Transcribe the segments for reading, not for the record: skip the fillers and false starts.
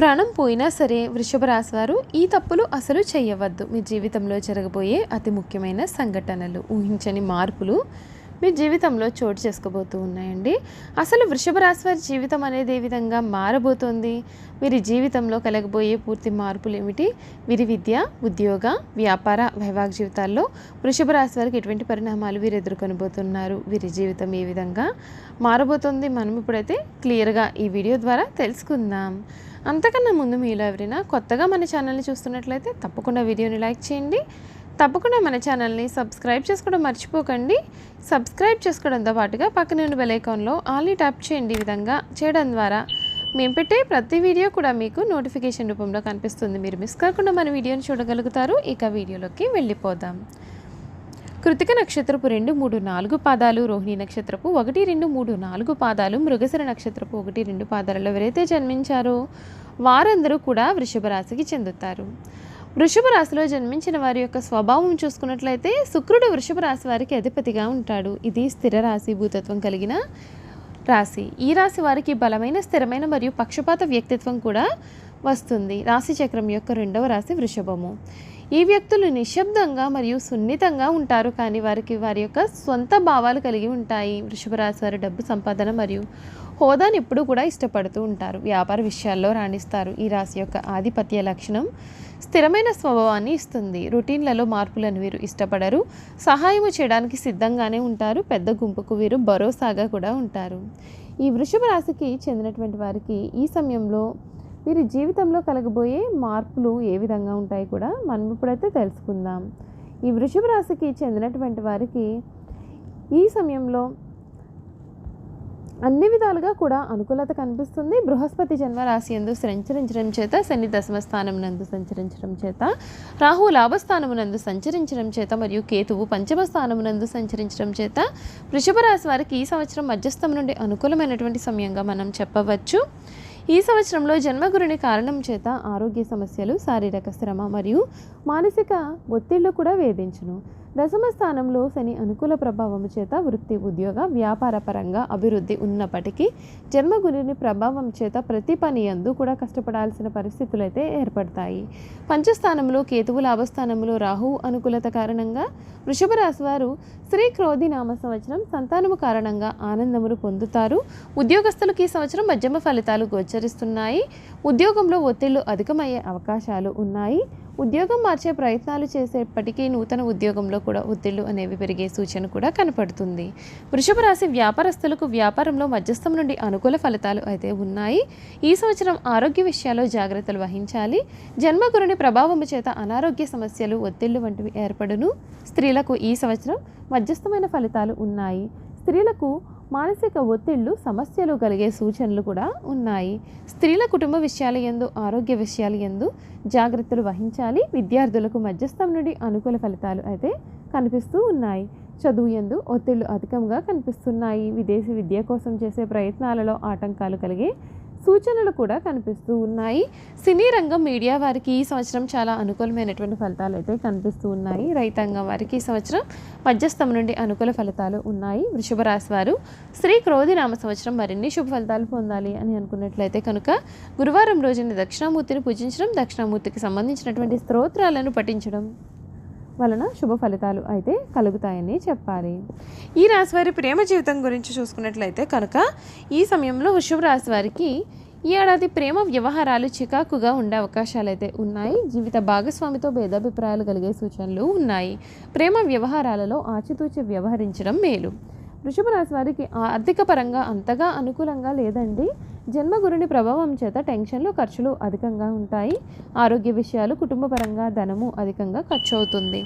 ప్రాణం పోయినా సరే వృషభ రాశి వారు ఈ తప్పులు అసలు చేయవద్దు. మీ జీవితంలో జరగబోయే అతి ముఖ్యమైన సంఘటనలు, ఊహించని మార్పులు మీ జీవితంలో చోటు చేసుకోబోతూ ఉన్నాయండి. అసలు వృషభ రాశి వారి జీవితం అనేది ఏ విధంగా మారబోతోంది? వీరి జీవితంలో కలగబోయే పూర్తి మార్పులు ఏమిటి? వీరి విద్య, ఉద్యోగ, వ్యాపార, వైవాహిక జీవితాల్లో వృషభ రాశి వారికి ఎటువంటి పరిణామాలు వీరు ఎదుర్కొనబోతున్నారు? వీరి జీవితం ఏ విధంగా మారబోతోంది? మనం ఇప్పుడైతే క్లియర్గా ఈ వీడియో ద్వారా తెలుసుకుందాం. అంతకన్నా ముందు మీలో ఎవరైనా కొత్తగా మన ఛానల్ని చూస్తున్నట్లయితే తప్పకుండా వీడియోని లైక్ చేయండి. తప్పకుండా మన ఛానల్ని సబ్స్క్రైబ్ చేసుకోవడం మర్చిపోకండి. సబ్స్క్రైబ్ చేసుకోవడంతో పాటుగా పక్కన ఉన్న బెల్ ఐకాన్లో ఆల్ని ట్యాప్ చేయండి. ఈ విధంగా చేయడం ద్వారా మేము పెట్టే ప్రతి వీడియో కూడా మీకు నోటిఫికేషన్ రూపంలో కనిపిస్తుంది. మీరు మిస్ కాకుండా మన వీడియోని చూడగలుగుతారు. ఇక వీడియోలోకి వెళ్ళిపోదాం. కృతిక నక్షత్రపు 2, 3, 4 పాదాలు, రోహిణి నక్షత్రపు 1, 2, 3, 4 పాదాలు, మృగశిర నక్షత్రపు 1, 2 పాదాలలో ఎవరైతే జన్మించారో వారందరూ కూడా వృషభ రాశికి చెందుతారు. వృషభ రాశిలో జన్మించిన వారి యొక్క స్వభావం చూసుకున్నట్లయితే శుక్రుడు వృషభ రాశి వారికి అధిపతిగా ఉంటాడు. ఇది స్థిర రాశి, భూతత్వం కలిగిన రాశి. ఈ రాశి వారికి బలమైన, స్థిరమైన మరియు పక్షపాత వ్యక్తిత్వం కూడా వస్తుంది. రాశి చక్రం యొక్క 2వ రాశి వృషభము. ఈ వ్యక్తులు నిశ్శబ్దంగా మరియు సున్నితంగా ఉంటారు, కానీ వారికి వారి యొక్క సొంత భావాలు కలిగి ఉంటాయి. వృషభ రాశి వారి డబ్బు సంపాదన మరియు హోదాని ఎప్పుడూ కూడా ఇష్టపడుతూ ఉంటారు. వ్యాపార విషయాల్లో రాణిస్తారు. ఈ రాశి యొక్క ఆధిపత్య లక్షణం స్థిరమైన స్వభావాన్ని ఇస్తుంది. రొటీన్లలో మార్పులను వీరు ఇష్టపడరు. సహాయము చేయడానికి సిద్ధంగానే ఉంటారు. పెద్ద గుంపుకు వీరు భరోసాగా కూడా ఉంటారు. ఈ వృషభ రాశికి చెందినటువంటి వారికి ఈ సమయంలో వీరి జీవితంలో కలగబోయే మార్పులు ఏ విధంగా ఉంటాయి కూడా మనం ఇప్పుడైతే తెలుసుకుందాం. ఈ వృషభ రాశికి చెందినటువంటి వారికి ఈ సమయంలో అన్ని విధాలుగా కూడా అనుకూలత కనిపిస్తుంది. బృహస్పతి జన్మ రాశి యందు సంచరించడం చేత, శని దశమ స్థానం నందు సంచరించడం చేత, రాహు లాభస్థానము నందు సంచరించడం చేత మరియు కేతువు పంచమ స్థానము నందు సంచరించడం చేత వృషభ రాశి వారికి ఈ సంవత్సరం మధ్యస్థం నుండి అనుకూలమైనటువంటి సమయంగా మనం చెప్పవచ్చు. ఈ సంవత్సరంలో జన్మగురుని కారణం చేత ఆరోగ్య సమస్యలు, శారీరక శ్రమ మరియు మానసిక ఒత్తిళ్లు కూడా వేధించును. దశమ స్థానంలో శని అనుకూల ప్రభావం చేత వృత్తి, ఉద్యోగ, వ్యాపార పరంగా అభివృద్ధి ఉన్నప్పటికీ జన్మగురుని ప్రభావం చేత ప్రతి పని యందు కూడా కష్టపడాల్సిన పరిస్థితులు అయితే ఏర్పడతాయి. పంచస్థానంలో కేతువు, లాభస్థానంలో రాహు అనుకూలత కారణంగా వృషభ రాశి వారు శ్రీ క్రోధి నామ సంవత్సరం సంతానము కారణంగా ఆనందమును పొందుతారు. ఉద్యోగస్తులకు ఈ సంవత్సరం మధ్యమ ఫలితాలు గోచరిస్తున్నాయి. ఉద్యోగంలో ఒత్తిళ్లు అధికమయ్యే అవకాశాలు ఉన్నాయి. ఉద్యోగం మార్చే ప్రయత్నాలు చేసేప్పటికీ నూతన ఉద్యోగంలో కూడా ఒత్తిళ్లు అనేవి పెరిగే సూచన కూడా కనపడుతుంది. వృషభ రాశి వ్యాపారస్తులకు వ్యాపారంలో మధ్యస్థం నుండి అనుకూల ఫలితాలు అయితే ఉన్నాయి. ఈ సంవత్సరం ఆరోగ్య విషయాల్లో జాగ్రత్తలు వహించాలి. జన్మగురుని ప్రభావము చేత అనారోగ్య సమస్యలు, ఒత్తిళ్లు వంటివి ఏర్పడును. స్త్రీలకు ఈ సంవత్సరం మధ్యస్థమైన ఫలితాలు ఉన్నాయి. స్త్రీలకు మానసిక ఒత్తిళ్లు, సమస్యలు కలిగే సూచనలు కూడా ఉన్నాయి. స్త్రీల కుటుంబ విషయాల యందు, ఆరోగ్య విషయాల యందు జాగ్రత్తలు వహించాలి. విద్యార్థులకు మధ్యస్థం నుండి అనుకూల ఫలితాలు అయితే కనిపిస్తూ ఉన్నాయి. చదువు యందు ఒత్తిళ్లు అధికంగా కనిపిస్తున్నాయి. విదేశీ విద్య కోసం చేసే ప్రయత్నాలలో ఆటంకాలు కలిగే సూచనలు కూడా కనిపిస్తూ ఉన్నాయి. సినీ రంగం, మీడియా వారికి ఈ సంవత్సరం చాలా అనుకూలమైనటువంటి ఫలితాలు అయితే కనిపిస్తూ ఉన్నాయి. రైతాంగం వారికి ఈ సంవత్సరం మధ్యస్థం నుండి అనుకూల ఫలితాలు ఉన్నాయి. వృషభ రాశి వారు శ్రీ క్రోధి నామ సంవత్సరం మరిన్ని శుభ ఫలితాలు పొందాలి అని అనుకున్నట్లయితే కనుక గురువారం రోజున దక్షిణామూర్తిని పూజించడం, దక్షిణామూర్తికి సంబంధించినటువంటి స్తోత్రాలను పఠించడం వలన శుభ ఫలితాలు అయితే కలుగుతాయని చెప్పాలి. ఈ రాశి వారి ప్రేమ జీవితం గురించి చూసుకున్నట్లయితే కనుక ఈ సమయంలో వృషభ రాశి వారికి ఈ ఏడాది ప్రేమ వ్యవహారాలు చికాకుగా ఉండే అవకాశాలు అయితే ఉన్నాయి. జీవిత భాగస్వామితో భేదాభిప్రాయాలు కలిగే సూచనలు ఉన్నాయి. ప్రేమ వ్యవహారాలలో ఆచితూచి వ్యవహరించడం మేలు. వృషభ రాశి వారికి ఆర్థిక పరంగా అంతగా అనుకూలంగా లేదండి. జన్మగురుని ప్రభావం చేత టెన్షన్లు, ఖర్చులు అధికంగా ఉంటాయి. ఆరోగ్య విషయాలు, కుటుంబ పరంగా ధనము అధికంగా ఖర్చు అవుతుంది.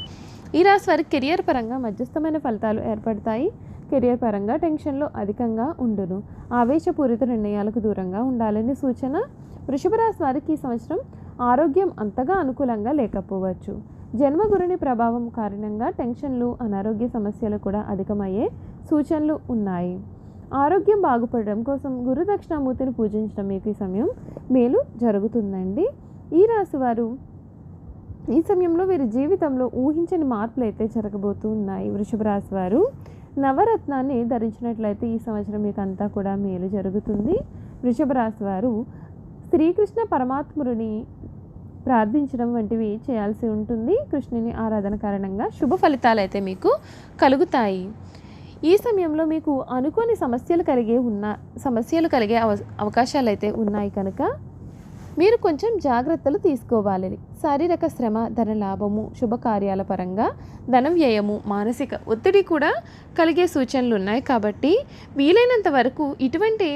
ఈ రాశి వారికి కెరియర్ పరంగా మధ్యస్థమైన ఫలితాలు ఏర్పడతాయి. కెరియర్ పరంగా టెన్షన్లు అధికంగా ఉండును. ఆవేశపూరిత నిర్ణయాలకు దూరంగా ఉండాలని సూచన. వృషభ రాశి వారికి ఈ సంవత్సరం ఆరోగ్యం అంతగా అనుకూలంగా లేకపోవచ్చు. జన్మగురుని ప్రభావం కారణంగా టెన్షన్లు, అనారోగ్య సమస్యలు కూడా అధికమయ్యే సూచనలు ఉన్నాయి. ఆరోగ్యం బాగుపడడం కోసం గురు దక్షిణామూర్తిని పూజించడం మీకు ఈ సమయం మేలు జరుగుతుందండి. ఈ రాశి వారు ఈ సమయంలో వీరి జీవితంలో ఊహించని మార్పులు అయితే జరగబోతూ ఉన్నాయి. వృషభ రాశి వారు నవరత్నాన్ని ధరించినట్లయితే ఈ సంవత్సరం మీకు అంతా కూడా మేలు జరుగుతుంది. వృషభ రాశి వారు శ్రీకృష్ణ పరమాత్ముడిని ప్రార్థించడం వంటివి చేయాల్సి ఉంటుంది. కృష్ణుని ఆరాధన కారణంగా శుభ ఫలితాలు అయితే మీకు కలుగుతాయి. ఈ సమయంలో మీకు అనుకోని సమస్యలు కలిగే అవకాశాలు అయితే ఉన్నాయి కనుక మీరు కొంచెం జాగ్రత్తలు తీసుకోవాలి. శారీరక శ్రమ, ధన లాభము, శుభకార్యాల పరంగా ధన వ్యయము, మానసిక ఒత్తిడి కూడా కలిగే సూచనలు ఉన్నాయి. కాబట్టి వీలైనంత వరకు ఇటువంటి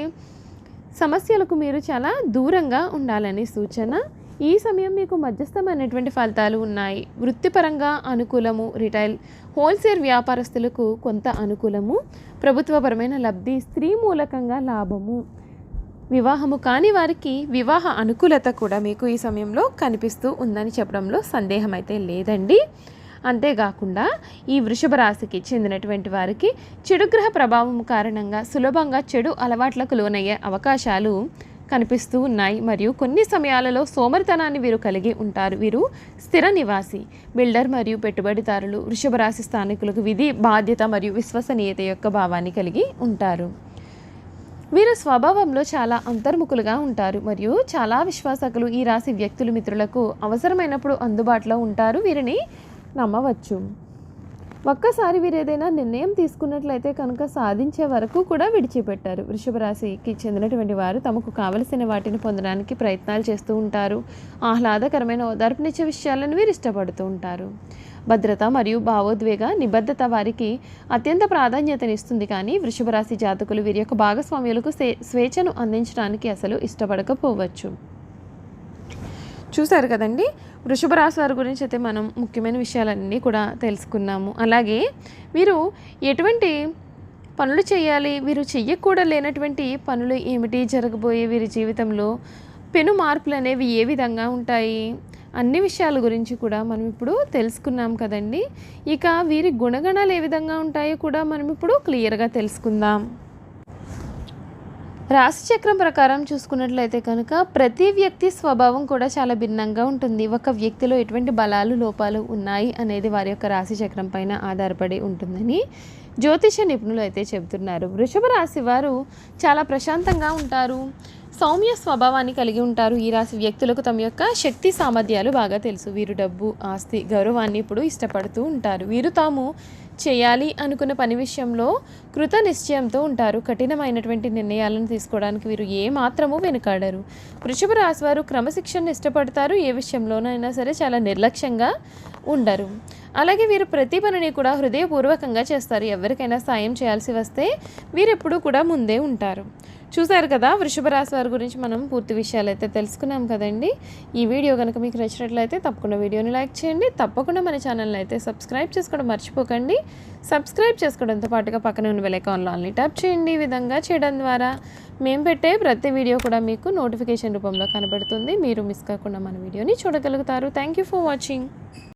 సమస్యలకు మీరు చాలా దూరంగా ఉండాలని సూచన. ఈ సమయం మీకు మధ్యస్థమైనటువంటి ఫలితాలు ఉన్నాయి. వృత్తిపరంగా అనుకూలము, రిటైల్, హోల్సేల్ వ్యాపారస్తులకు కొంత అనుకూలము, ప్రభుత్వపరమైన లబ్ధి, స్త్రీ మూలకంగా లాభము, వివాహము కాని వారికి వివాహ అనుకూలత కూడా మీకు ఈ సమయంలో కనిపిస్తూ ఉందని చెప్పడంలో సందేహం అయితే లేదండి. అంతేకాకుండా ఈ వృషభ రాశికి చెందినటువంటి వారికి చెడు గ్రహ ప్రభావం కారణంగా సులభంగా చెడు అలవాట్లకు లోనయ్యే అవకాశాలు కనిపిస్తూ ఉన్నాయి. మరియు కొన్ని సమయాలలో సోమరితనాన్ని వీరు కలిగి ఉంటారు. వీరు స్థిర నివాసి, బిల్డర్ మరియు పెట్టుబడిదారులు వృషభ రాశి స్థానికులకు విధి, బాధ్యత మరియు విశ్వసనీయత యొక్క భావాన్ని కలిగి ఉంటారు. వీరు స్వభావంలో చాలా అంతర్ముఖులుగా ఉంటారు మరియు చాలా విశ్వాసకులు. ఈ రాశి వ్యక్తులు మిత్రులకు అవసరమైనప్పుడు అందుబాటులో ఉంటారు. వీరిని నమ్మవచ్చు. ఒక్కసారి వీరు ఏదైనా నిర్ణయం తీసుకున్నట్లయితే కనుక సాధించే వరకు కూడా విడిచిపెట్టారు. వృషభ రాశికి చెందినటువంటి వారు తమకు కావలసిన వాటిని పొందడానికి ప్రయత్నాలు చేస్తూ ఉంటారు. ఆహ్లాదకరమైన ఓదార్పునిచ్చే విషయాలను వీరు ఇష్టపడుతూ ఉంటారు. భద్రత మరియు భావోద్వేగ నిబద్ధత వారికి అత్యంత ప్రాధాన్యతనిస్తుంది. కానీ వృషభ రాశి జాతకులు వీరి యొక్క భాగస్వామ్యులకు స్వేచ్ఛను అందించడానికి అసలు ఇష్టపడకపోవచ్చు. చూశారు కదండి, వృషభ రాశి వారి గురించి అయితే మనం ముఖ్యమైన విషయాలన్నీ కూడా తెలుసుకున్నాము. అలాగే వీరు ఎటువంటి పనులు చేయాలి, వీరు లేనటువంటి పనులు ఏమిటి, జరగబోయే వీరి జీవితంలో పెను మార్పులు అనేవి ఏ విధంగా ఉంటాయి, అన్ని విషయాల గురించి కూడా మనం ఇప్పుడు తెలుసుకున్నాం కదండి. ఇక వీరి గుణగణాలు ఏ విధంగా ఉంటాయో కూడా మనం ఇప్పుడు క్లియర్గా తెలుసుకుందాం. రాశి చక్రం ప్రకారం చూసుకున్నట్లయితే కనుక ప్రతి వ్యక్తి స్వభావం కూడా చాలా భిన్నంగా ఉంటుంది. ఒక వ్యక్తిలో ఎటువంటి బలాలు, లోపాలు ఉన్నాయి అనేది వారి యొక్క రాశి చక్రం పైన ఆధారపడి ఉంటుందని జ్యోతిష నిపుణులు అయితే చెబుతున్నారు. వృషభ రాశి వారు చాలా ప్రశాంతంగా ఉంటారు, సౌమ్య స్వభావాన్ని కలిగి ఉంటారు. ఈ రాశి వ్యక్తులకు తమ యొక్క శక్తి సామర్థ్యాలు బాగా తెలుసు. వీరు డబ్బు, ఆస్తి, గౌరవాన్ని ఇప్పుడు ఇష్టపడుతూ ఉంటారు. వీరు తాము చేయాలి అనుకున్న పని విషయంలో కృత నిశ్చయంతో ఉంటారు. కఠినమైనటువంటి నిర్ణయాలను తీసుకోవడానికి వీరు ఏమాత్రము వెనుకాడరు. వృషభ రాశి వారు క్రమశిక్షణను ఇష్టపడతారు. ఏ విషయంలోనైనా సరే చాలా నిర్లక్ష్యంగా ఉండరు. అలాగే వీరు ప్రతి పనిని కూడా హృదయపూర్వకంగా చేస్తారు. ఎవరికైనా సాయం చేయాల్సి వస్తే వీరెప్పుడూ కూడా ముందే ఉంటారు. చూశారు కదా, వృషభ రాశి వారి గురించి మనం పూర్తి విషయాలు అయితే తెలుసుకున్నాం కదండి. ఈ వీడియో కనుక మీకు నచ్చినట్లయితే తప్పకుండా వీడియోని లైక్ చేయండి. తప్పకుండా మన ఛానల్ని అయితే సబ్స్క్రైబ్ చేసుకోవడం మర్చిపోకండి. సబ్స్క్రైబ్ చేసుకోవడంతో పాటుగా పక్కన ఉన్న బెల్ ఐకాన్లో ఆల్ని ట్యాప్ చేయండి. ఈ విధంగా చేయడం ద్వారా మేము పెట్టే ప్రతి వీడియో కూడా మీకు నోటిఫికేషన్ రూపంలో కనబడుతుంది. మీరు మిస్ కాకుండా మన వీడియోని చూడగలుగుతారు. Thank you for watching.